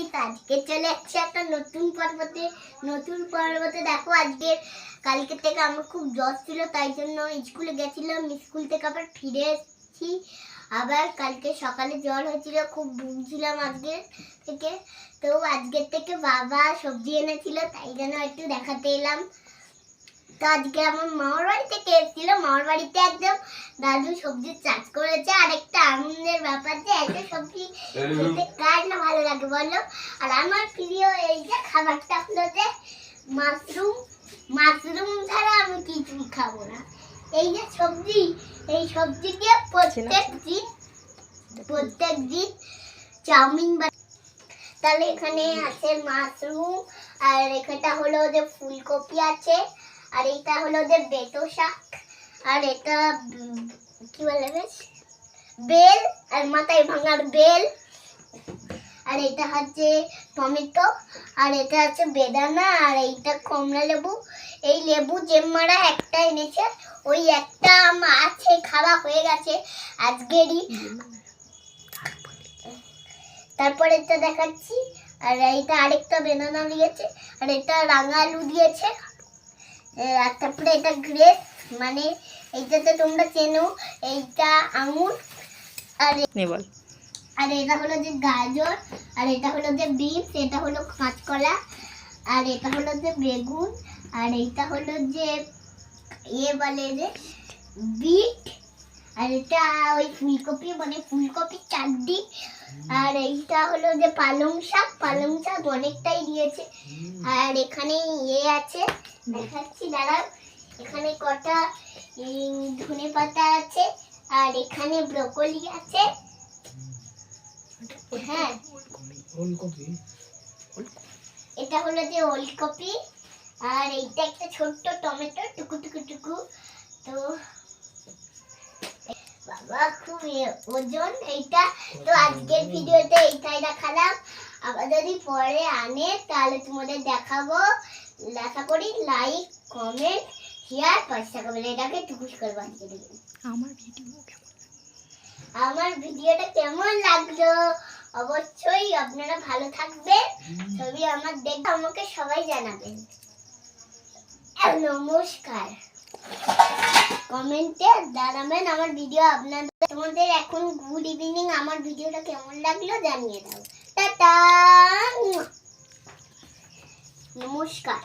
Guys, আজকে চলে যাচ্ছে একটা নতুন পর্বতে। দেখো আজকে কালকে থেকে আমার খুব জ্বর ছিল, তাই জন্য স্কুলে গেছিলাম। স্কুল থেকে আবার ফিরে এসেছি। আবার কালকে সকালে জ্বর হয়েছিল, খুব ভুগছিলাম আজকে থেকে। তো আজকের থেকে বাবা সবজি এনেছিল, তাই জন্য একটু দেখাতে এলাম। তো আজকে আমার মামার বাড়ি থেকে এসেছিল, মামার বাড়িতে একদম দাদু সবজির চাষ করেছে। আর একটা আনন্দের ব্যাপার যে এত সবজি খেতে কার না ভালো লাগে বলো। আর আমার প্রিয় এই যে খাবারটা হলো যে মাশরুম ছাড়া আমি কিছুই খাবো না। এই যে সবজি, এই সবজি দিয়ে প্রত্যেক দিন চাউমিন। তাহলে এখানে আছে মাশরুম, আর এখানটা হলো যে ফুলকপি আছে, আর এটা হলো যে বেতো শাক, আর এটা কি বলে বেশ বেল, আর মাথায় ভাঙার বেল, আর এটা হচ্ছে টমেটো, আর এটা হচ্ছে বেদানা, আর এইটা কমলা লেবু। এই লেবু জেম্মারা একটা এনেছে, ওই একটা আছে, খাওয়া হয়ে গেছে আজকেরই। তারপরে এটা দেখাচ্ছি, আর এইটা আরেকটা বেদানা দিয়েছে, আর এটা রাঙা আলু দিয়েছে। আর তারপরে এটা গ্রেপ, মানে এইটাতে তোমরা চেনো, এইটা আঙুর। আর এটা হলো যে গাজর, আর এটা হলো যে বিনস, এটা হলো কাঁচকলা, আর এটা হলো যে বেগুন, আর এইটা হলো যে বলে যে বিট, আর এটা ওই ফুলকপি, মানে ফুলকপির চাটনি। আর এইটা হলো যে পালং শাক অনেকটাই দিয়েছে। আর এখানে আছে, দেখাচ্ছি দাঁড়াও, এখানে কটা ধনে পাতা আছে, আর এখানে ব্রকলি আছে। হ্যাঁ, এটা হলো যে ওলকপি, আর এইটা একটা ছোট্ট টমেটো, টুকু টুকু টুকু। তো বাবা খুব ওজন এইটা। তো আজকের ভিডিওতে এইটাই দেখালাম, আবার যদি পরে আনে তাহলে তোমাদের দেখাবো। আশা করি লাইক, কমেন্ট, শেয়ার 5 টাকা বলে এটাকে টুকুস করে বানিয়ে দেবেন। আমার ভিডিওটা কেমন লাগলো অবশ্যই আপনারা ভালো থাকবেন, ছবি আমার দেখে আমাকে সবাই জানাবেন। নমস্কার, কমেন্টে জানাবেন আমার ভিডিও তোমাদের এখন গুড ইভিনিং। আমার ভিডিওটা কেমন লাগলো জানিয়ে দাও। টাটা, নমস্কার।